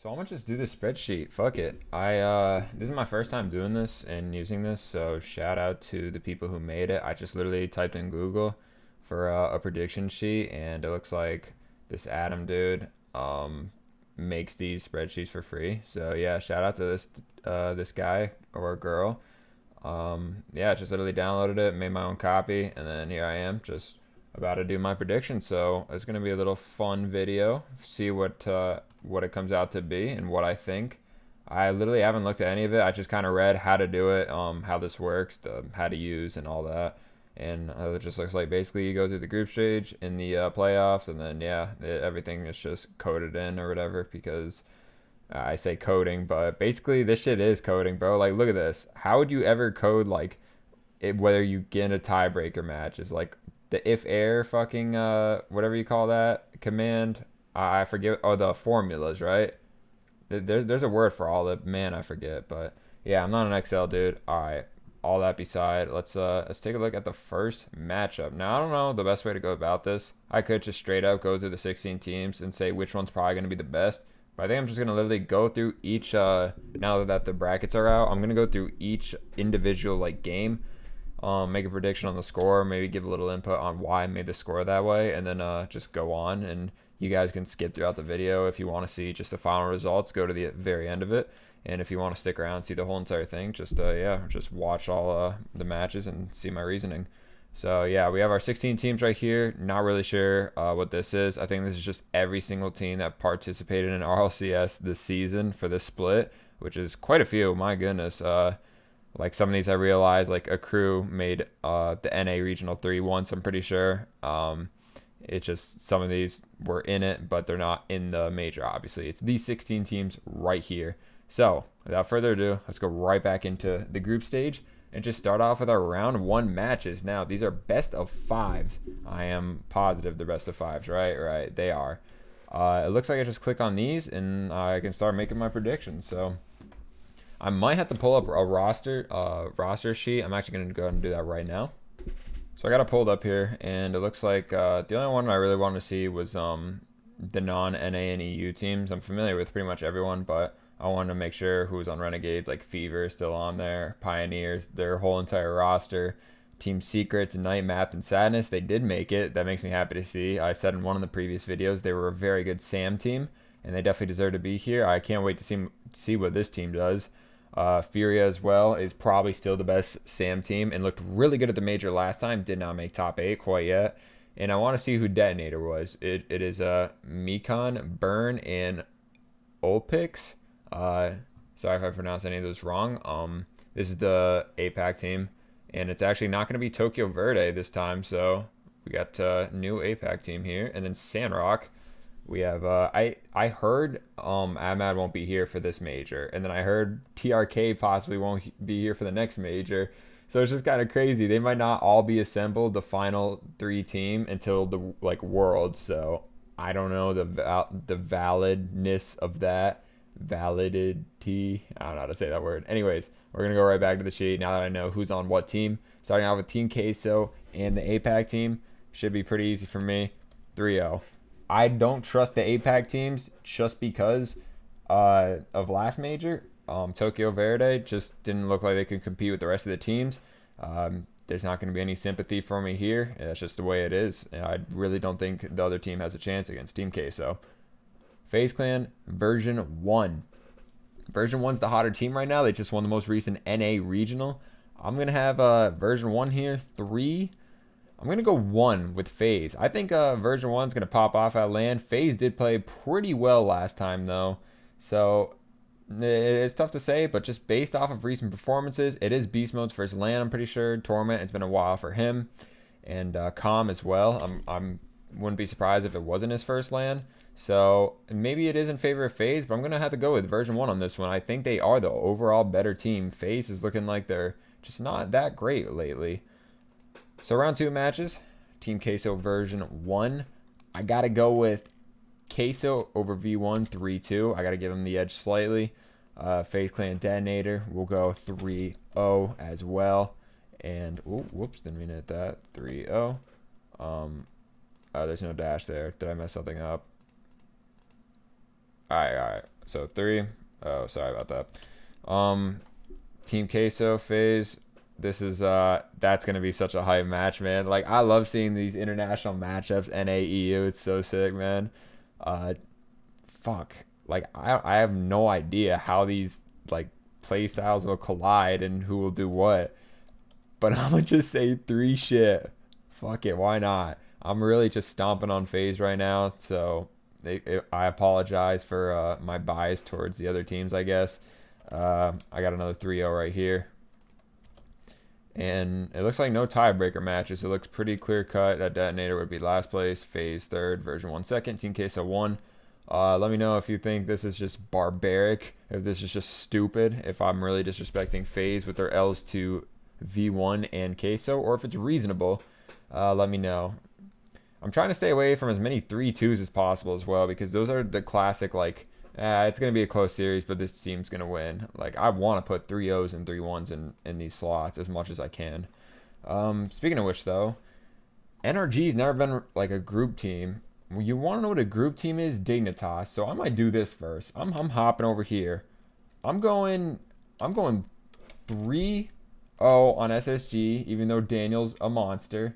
So I'm gonna just do this spreadsheet. Fuck it. This is my first time doing this and using this, so shout out to the people who made it. I just literally typed in Google for a prediction sheet, and it looks like this Adam dude makes these spreadsheets for free. So yeah, shout out to this guy or girl. Yeah, just literally downloaded it, made my own copy, and then here I am, just about to do my prediction. So it's gonna be a little fun video. See what it comes out to be and what I think. I literally haven't looked at any of it. I just kind of read how to do it, how this works, how to use, and all that. And it just looks like basically you go through the group stage in the playoffs, and then yeah, everything is just coded in or whatever because I say coding, but basically this shit is coding, bro. Like, look at this. How would you ever code like whether you get in a tiebreaker match? Is like the if air fucking whatever you call that command. I forget. Oh, the formulas, right? There's a word for all that. Man, I forget. But yeah, I'm not an Excel dude. All right. All that beside, let's take a look at the first matchup. Now I don't know the best way to go about this. I could just straight up go through the 16 teams and say which one's probably going to be the best. But I think I'm just gonna literally go through each. Now that the brackets are out, I'm gonna go through each individual like game, make a prediction on the score, maybe give a little input on why I made the score that way, and then just go on. And you guys can skip throughout the video if you want to see just the final results. Go to the very end of it, and if you want to stick around, see the whole entire thing, just yeah, just watch all the matches and see my reasoning. So yeah, we have our 16 teams right here. Not really sure what this is. I think this is just every single team that participated in RLCS this season for this split, which is quite a few. My goodness. Like some of these, I realized like a crew made the NA Regional 3 once. I'm pretty sure. It's just some of these were in it, but they're not in the major. Obviously, it's these 16 teams right here. So without further ado, let's go right back into the group stage and just start off with our round one matches. Now, these are best of fives. I am positive they're best of fives, right? Right, they are. It looks like I just click on these and I can start making my predictions. So I might have to pull up a roster sheet. I'm actually going to go ahead and do that right now. So I got it pulled up here, and it looks like the only one I really wanted to see was the non-NA and EU teams. I'm familiar with pretty much everyone, but I wanted to make sure who was on Renegades, like Fever is still on there, Pioneers, their whole entire roster, Team Secrets, Night Map, and Sadness. They did make it. That makes me happy to see. I said in one of the previous videos they were a very good SAM team, and they definitely deserve to be here. I can't wait to see what this team does. Furia as well is probably still the best SAM team and looked really good at the major last time. Did not make top 8 quite yet. And I want to see who Detonator was. It is Mekon, Burn, and Olpix. Sorry if I pronounced any of those wrong. This is the APAC team, and it's actually not going to be Tokyo Verde this time. So we got a new APAC team here, and then Sandrock. We have I heard Ahmad won't be here for this major, and then I heard TRK possibly won't be here for the next major. So it's just kind of crazy. They might not all be assembled, the final 3 team, until the like Worlds. So I don't know the validness of that. Validity. I don't know how to say that word. Anyways, we're gonna go right back to the sheet now that I know who's on what team. Starting out with Team Queso and the APAC team. Should be pretty easy for me. 3-0. I don't trust the APAC teams just because of last major. Tokyo Verde just didn't look like they could compete with the rest of the teams. There's not going to be any sympathy for me here. That's just the way it is. And I really don't think the other team has a chance against Team Queso. FaZe Clan version 1. Version 1's the hotter team right now. They just won the most recent NA regional. I'm going to have version 1 here, 3. I'm going to go 1 with FaZe. I think version 1's going to pop off at LAN. FaZe did play pretty well last time, though. So it's tough to say, but just based off of recent performances, it is Beast Mode's first LAN, I'm pretty sure. Torment, it's been a while for him. And Calm as well. I'm wouldn't be surprised if it wasn't his first LAN. So maybe it is in favor of FaZe, but I'm going to have to go with version 1 on this one. I think they are the overall better team. FaZe is looking like they're just not that great lately. So round 2 matches, Team Queso version 1. I got to go with Queso over V1 3-2. I got to give him the edge slightly. FaZe Clan Detonator will go 3-0 as well. And, oh, whoops, didn't mean to hit that. 3-0. There's no dash there. Did I mess something up? Alright. So 3. Oh, sorry about that. Team Queso phase. This is that's gonna be such a hype match, man. Like I love seeing these international matchups. NAEU, it's so sick, man. Uh, fuck. Like I have no idea how these like play styles will collide and who will do what. But I'm gonna just say 3 shit. Fuck it, why not? I'm really just stomping on phase right now, so I apologize for my bias towards the other teams, I guess. I got another 3-0 right here. And it looks like no tiebreaker matches. It looks pretty clear cut. That detonator would be last place, phase third, version 1 second, Team Queso 1. Let me know if you think this is just barbaric, if this is just stupid, if I'm really disrespecting phase with their L's to V1 and Queso, or if it's reasonable. Let me know. I'm trying to stay away from as many 3-2s as possible as well, because those are the classic, like, it's going to be a close series, but this team's going to win. Like, I want to put 3-0s and 3-1s in these slots as much as I can. Speaking of which, though, NRG's never been, like, a group team. You want to know what a group team is? Dignitas. So I might do this first. I'm hopping over here. I'm going 3-0 on SSG, even though Daniel's a monster.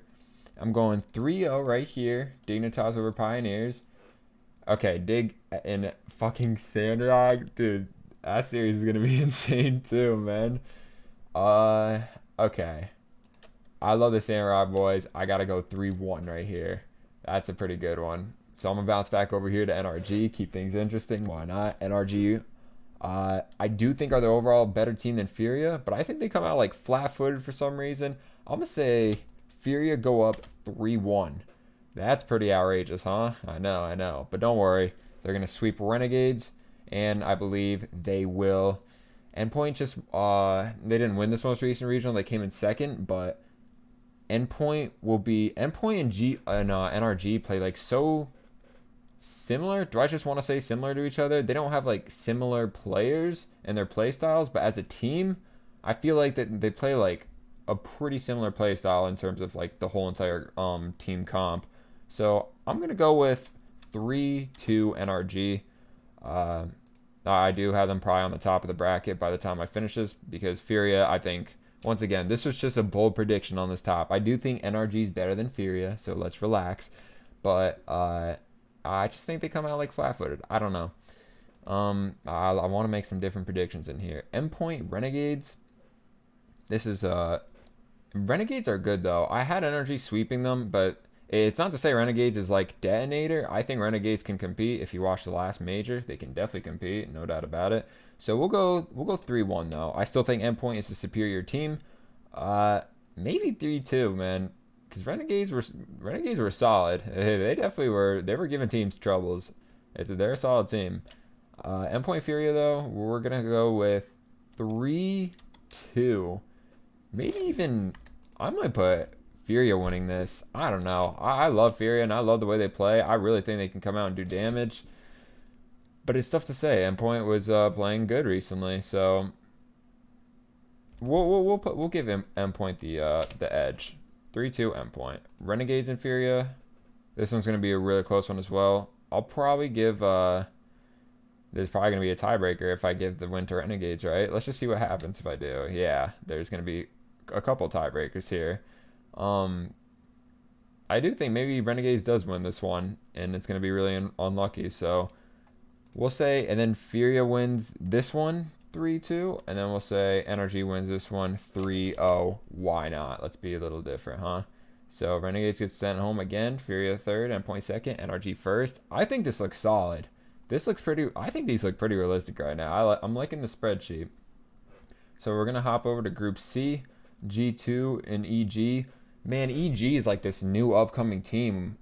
I'm going 3-0 right here. Dignitas over Pioneers. Okay, Dig and fucking Sandrock. Dude, that series is going to be insane too, man. Okay. I love the Sandrock boys. I got to go 3-1 right here. That's a pretty good one. So I'm going to bounce back over here to NRG. Keep things interesting. Why not? NRG, I do think are the overall better team than Furia, but I think they come out like flat-footed for some reason. I'm going to say Furia go up 3-1. That's pretty outrageous, huh? I know. But don't worry. They're going to sweep Renegades, and I believe they will. Endpoint just, they didn't win this most recent regional. They came in second, but Endpoint and NRG play like so similar. Do I just want to say similar to each other? They don't have like similar players and their play styles, but as a team, I feel like that they play like a pretty similar play style in terms of like the whole entire team comp. So I'm gonna go with 3-2 NRG. I do have them probably on the top of the bracket by the time I finish this, because Furia, I think, once again, this was just a bold prediction on this top. I do think NRG is better than Furia, so let's relax. But I just think they come out like flat-footed. I don't know. I want to make some different predictions in here. Endpoint Renegades. This is Renegades are good though. I had NRG sweeping them, but it's not to say Renegades is like Detonator. I think Renegades can compete. If you watch the last major, they can definitely compete, no doubt about it. So we'll go 3-1 though. I still think Endpoint is the superior team. Maybe 3-2, man, because Renegades were solid. They definitely were. They were giving teams troubles. They're a solid team. Endpoint Furia though, we're gonna go with 3-2. Maybe even I might put Furia winning this. I don't know. I love Furia and I love the way they play. I really think they can come out and do damage. But it's tough to say. Endpoint was playing good recently, so we'll give Endpoint the edge. 3-2 Endpoint. Renegades and Furia. This one's gonna be a really close one as well. I'll probably give there's probably gonna be a tiebreaker if I give the win to Renegades, right? Let's just see what happens if I do. Yeah, there's gonna be a couple tiebreakers here. I do think maybe Renegades does win this one, and it's gonna be really unlucky. So we'll say, and then Furia wins this one 3-2, and then we'll say NRG wins this one 3-0. Why not? Let's be a little different, huh? So Renegades gets sent home again. Furia third, Endpoint second, NRG first. I think this looks solid. This looks pretty. I think these look pretty realistic right now. I'm liking the spreadsheet. So we're gonna hop over to Group C, G2 and EG. Man, EG is like this new upcoming team.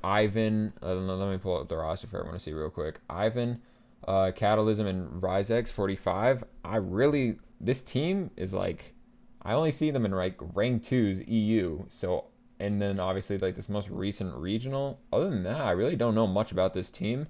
Ivan, let me pull up the roster for everyone to see real quick. Ivan, Catalysm, and RiseX45. This team is like, I only see them in like rank 2's EU. So, and then obviously like this most recent regional. Other than that, I really don't know much about this team.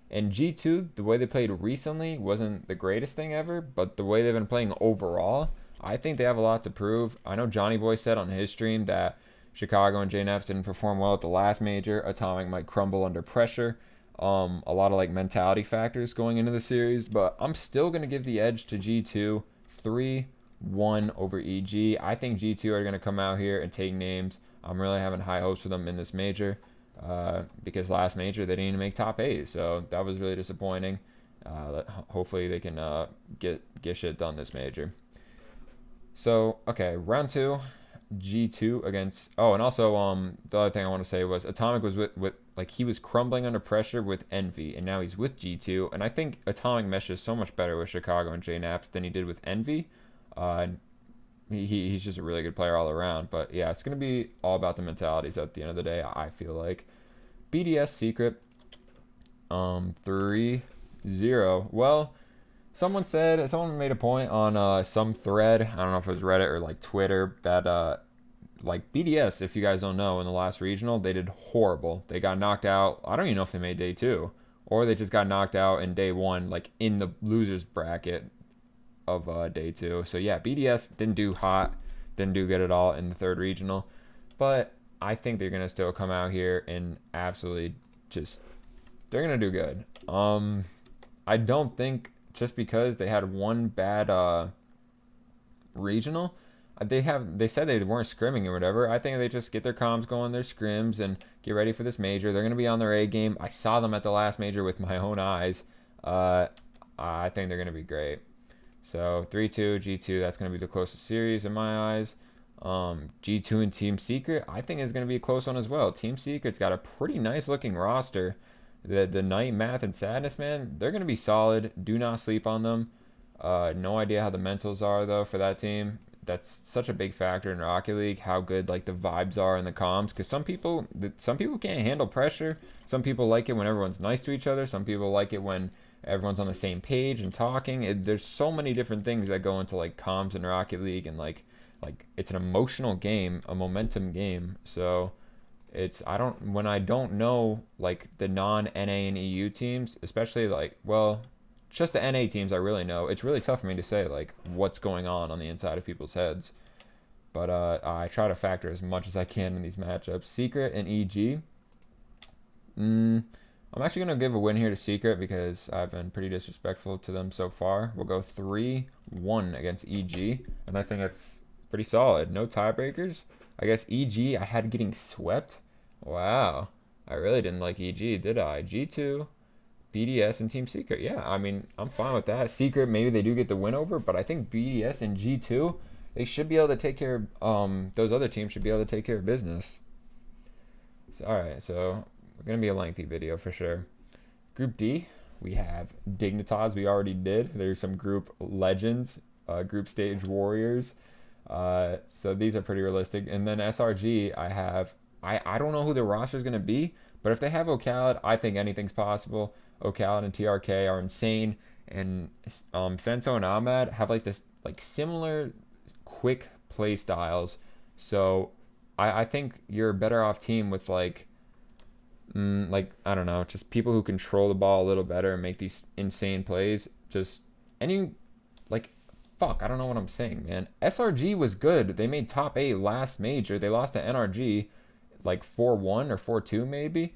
And G2, the way they played recently wasn't the greatest thing ever, but the way they've been playing overall, I think they have a lot to prove. I know Johnny Boy said on his stream that Chicago and JNFs didn't perform well at the last major. Atomic might crumble under pressure. A lot of like mentality factors going into the series, but I'm still gonna give the edge to G2, 3-1 over EG. I think G2 are gonna come out here and take names. I'm really having high hopes for them in this major, because last major they didn't even make top 8, so that was really disappointing. Hopefully they can get shit done this major. So okay, round 2. G2 against, oh, and also the other thing I want to say was Atomic was with like, he was crumbling under pressure with Envy, and now he's with G2, and I think Atomic meshes so much better with Chicago and JKnaps than he did with Envy. He's just a really good player all around. But yeah, it's gonna be all about the mentalities at the end of the day, I feel like. BDS Secret, 3-0. Well, someone made a point on some thread, I don't know if it was Reddit or like Twitter, that like BDS, if you guys don't know, in the last regional they did horrible. They got knocked out. I don't even know if they made day 2, or they just got knocked out in day 1, like in the losers bracket of day 2. So yeah, BDS didn't do hot, didn't do good at all in the 3rd regional, but I think they're gonna still come out here and absolutely just, they're gonna do good. I don't think just because they had one bad regional, they said they weren't scrimming or whatever. I think they just get their comms going, their scrims, and get ready for this major. They're gonna be on their A game. I saw them at the last major with my own eyes. I think they're gonna be great. So 3-2 G2. That's gonna be the closest series in my eyes. G2 and Team Secret, I think is gonna be a close one as well. Team Secret's got a pretty nice looking roster. The Night, Math, and Sadness, man, they're going to be solid. Do not sleep on them. No idea how the mentals are, though, for that team. That's such a big factor in Rocket League, how good like the vibes are in the comms. Because some people can't handle pressure. Some people like it when everyone's nice to each other. Some people like it when everyone's on the same page and talking. There's so many different things that go into like comms in Rocket League, and like it's an emotional game, a momentum game. So when I don't know like the non-NA and EU teams, especially like, well, just the NA teams I really know, it's really tough for me to say like what's going on the inside of people's heads. But I try to factor as much as I can in these matchups. Secret and EG. I'm actually going to give a win here to Secret because I've been pretty disrespectful to them so far. We'll go 3-1 against EG, and I think that's pretty solid. No tiebreakers. I guess EG I had getting swept. Wow. I really didn't like EG, did I? G2, BDS, and Team Secret. Yeah, I mean, I'm fine with that. Secret, maybe they do get the win over, but I think BDS and G2, they should be able to take care of, those other teams should be able to take care of business. So, alright, so we're going to be a lengthy video for sure. Group D, we have Dignitas, we already did. There's some group legends, group stage warriors. So these are pretty realistic. And then SRG, I don't know who the roster is going to be, but if they have Ocalid, I think anything's possible. Ocalid and TRK are insane, and Senso and Ahmad have like this like similar quick play styles. So I think you're a better off team with like I don't know, just people who control the ball a little better and make these insane plays. Just any like fuck, I don't know what I'm saying, man. SRG was good. They made top 8 last major. They lost to NRG like 4-1 or 4-2 maybe.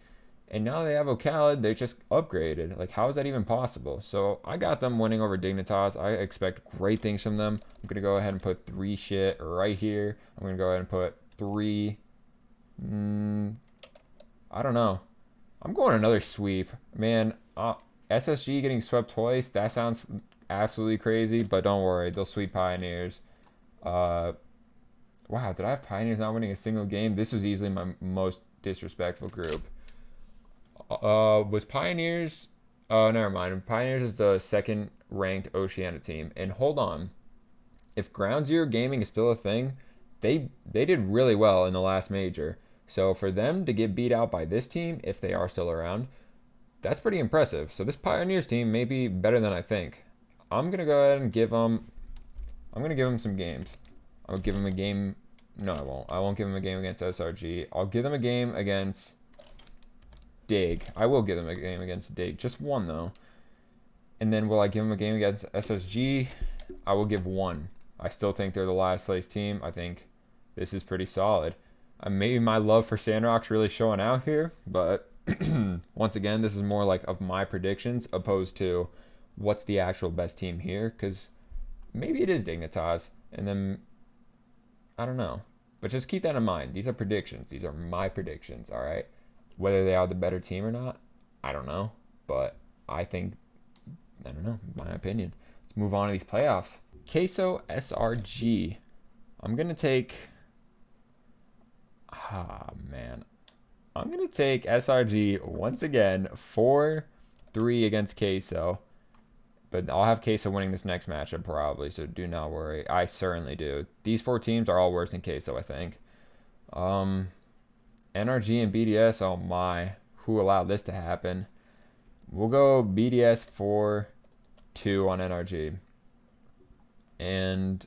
And now they have Ocalid. They just upgraded. Like, how is that even possible? So I got them winning over Dignitas. I expect great things from them. I'm going to go ahead and put 3 shit right here. I'm going to go ahead and put 3. I don't know. I'm going another sweep. Man, SSG getting swept twice. That sounds absolutely crazy, but don't worry. They'll sweep Pioneers. Wow, did I have Pioneers not winning a single game? This was easily my most disrespectful group. Was Pioneers... never mind. Pioneers is the second ranked Oceania team. And hold on. If Ground Zero Gaming is still a thing, they did really well in the last major. So for them to get beat out by this team, if they are still around, that's pretty impressive. So this Pioneers team may be better than I think. I'm going to go ahead and give them... I'm going to give them some games. I'll give them a game... No, I won't. I won't give them a game against SRG. I'll give them a game against Dig. I will give them a game against Dig. Just one, though. And then will I give them a game against SSG? I will give one. I still think they're the last place team. I think this is pretty solid. Maybe my love for Sandrock's really showing out here, but Once again, this is more like of my predictions opposed to what's the actual best team here, because maybe it is Dignitas, and then I don't know. But just keep that in mind. These are predictions. These are my predictions, all right? Whether they are the better team or not, I don't know. But I think, I don't know, my opinion. Let's move on to these playoffs. Queso SRG. I'm going to take, man. I'm going to take SRG once again, 4-3 against Queso. But I'll have Queso winning this next matchup probably, so do not worry. I certainly do. These 4 teams are all worse than Queso, I think. NRG and BDS, oh my. Who allowed this to happen? We'll go BDS 4-2 on NRG. And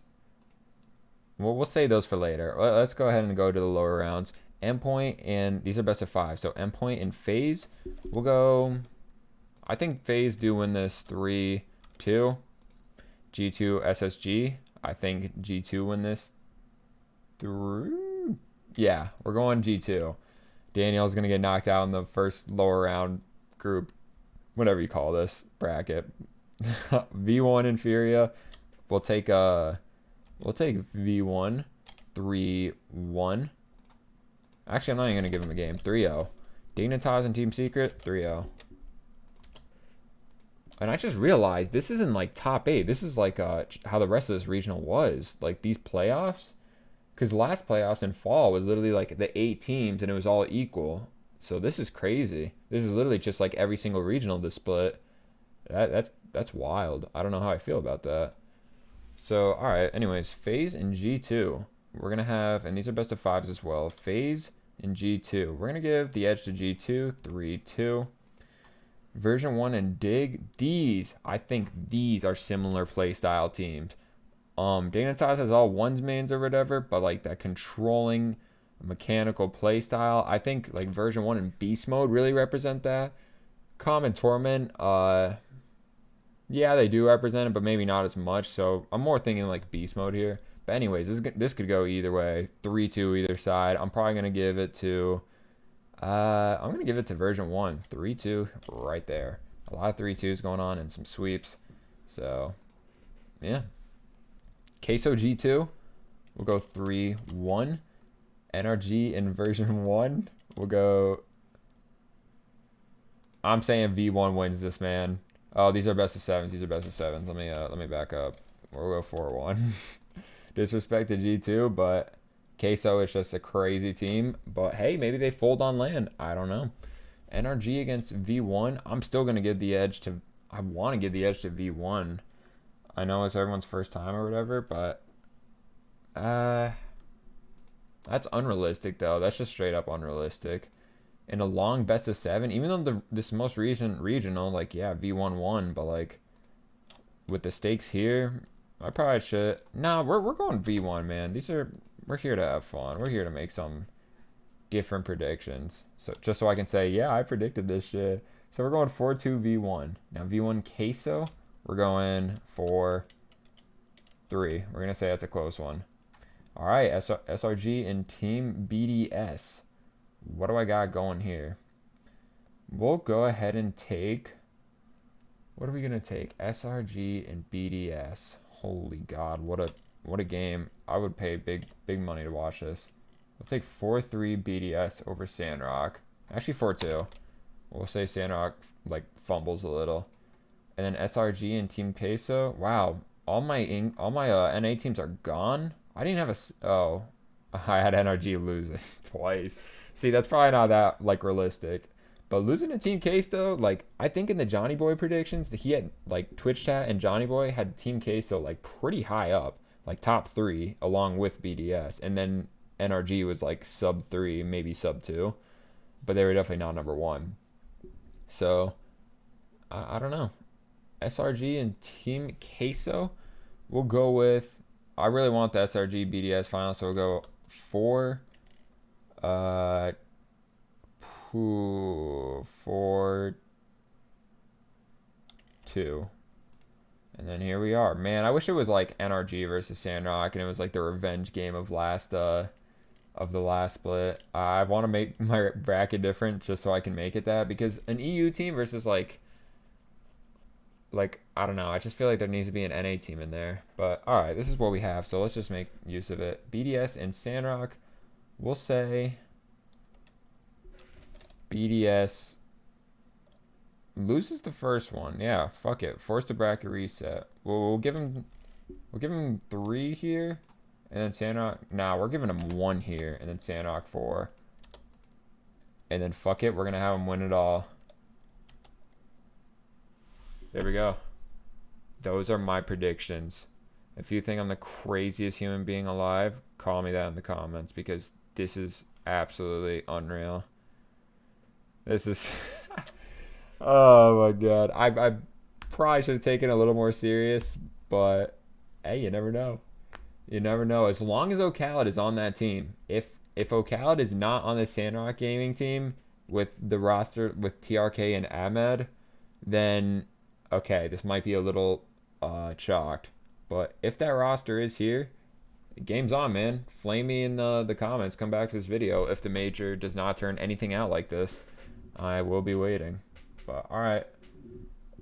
we'll save those for later. Let's go ahead and go to the lower rounds. Endpoint, and these are best of 5. So Endpoint and FaZe, we'll go... I think FaZe do win this 3-2. G2 SSG, I think G2 win this through. Yeah, we're going G2. Daniel's going to get knocked out in the first lower round group, whatever you call this bracket. V1 Inferia, we'll take V1 3-1. Actually, I'm not even going to give him a game. 3-0. Dignitas and Team Secret 3-0. And I just realized this isn't like top 8. This is like how the rest of this regional was. Like these playoffs. Because last playoffs in fall was literally like the 8 teams and it was all equal. So this is crazy. This is literally just like every single regional to split. That's wild. I don't know how I feel about that. So, alright. Anyways, FaZe and G2. We're going to have, and these are best of 5s as well. FaZe and G2. We're going to give the edge to G2. 3-2. Version 1 and Dig, I think these are similar playstyle teams. Dignitas has all ones mains or whatever, but like that controlling mechanical playstyle, I think like version 1 and Beast Mode really represent that. Common Torment, yeah, they do represent it, but maybe not as much. So I'm more thinking like Beast Mode here. But anyways, this could go either way. 3-2 either side. I'm probably gonna give it to version 1. 3-2 right there. A lot of 3-2s going on and some sweeps. So, yeah. Queso G2, we'll go 3-1. NRG in version 1, we'll go... I'm saying V1 wins this, man. Oh, these are best of 7s. These are best of 7s. Let me back up. We'll go 4-1. Disrespect to G2, but... Queso is just a crazy team, but hey, maybe they fold on land. I don't know. NRG against V1. I'm still going to give the edge to... I want to give the edge to V1. I know it's everyone's first time or whatever, but... that's unrealistic, though. That's just straight up unrealistic. In a long best of 7, even though this most recent regional, like, yeah, V1 won, but, like, with the stakes here, I probably should... Nah, we're going V1, man. We're here to have fun. We're here to make some different predictions. So just so I can say, yeah, I predicted this shit. So we're going 4-2 V1. Now V1 Queso, we're going 4-3. We're going to say that's a close one. All right, SRG and Team BDS. What do I got going here? We'll go ahead and take... What are we going to take? SRG and BDS. Holy God, what a game. I would pay big money to watch this. We'll take 4-3 BDS over Sandrock. Actually 4-2. We'll say Sandrock like fumbles a little. And then SRG and Team Queso. Wow, all my NA teams are gone. I didn't have I had NRG losing twice. See, that's probably not that like realistic. But losing to Team Queso, like I think in the Johnny Boy predictions, he had like Twitch chat and Johnny Boy had Team Queso like pretty high up, like top 3 along with BDS, and then NRG was like sub 3, maybe sub 2, but they were definitely not number 1. So I don't know. SRG and Team Queso, we'll go with. I really want the SRG BDS final, so we'll go 4-2. And then here we are. Man, I wish it was like NRG versus Sandrock and it was like the revenge game of last of the last split. I want to make my bracket different just so I can make it that, because an EU team versus like I don't know. I just feel like there needs to be an NA team in there. But all right, this is what we have, so let's just make use of it. BDS and Sandrock. We'll say BDS loses the first one. Yeah, fuck it. Force the bracket reset. We'll give him 3 here, and then Sandrock. Nah, we're giving him 1 here, and then Sandrock 4. And then fuck it, we're gonna have him win it all. There we go. Those are my predictions. If you think I'm the craziest human being alive, call me that in the comments, because this is absolutely unreal. This is... oh my god. I probably should have taken it a little more serious, but hey, you never know. You never know. As long as Ocalid is on that team. If Ocalid is not on the Sandrock Gaming team with the roster with TRK and Ahmed, then okay, this might be a little chalked. But if that roster is here, game's on, man. Flame me in the comments. Come back to this video. If the major does not turn anything out like this, I will be waiting. But all right.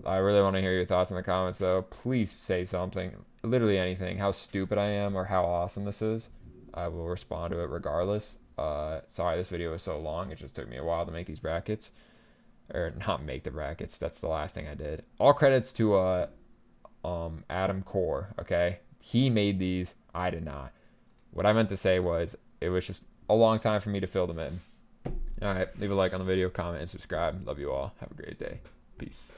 I really want to hear your thoughts in the comments, though. Please say something. Literally anything. How stupid I am or how awesome this is. I will respond to it regardless. Sorry this video was so long. It just took me a while to make these brackets. Or not make the brackets. That's the last thing I did. All credits to Adam Core, okay? He made these. I did not. What I meant to say was it was just a long time for me to fill them in. All right. Leave a like on the video, comment, and subscribe. Love you all. Have a great day. Peace.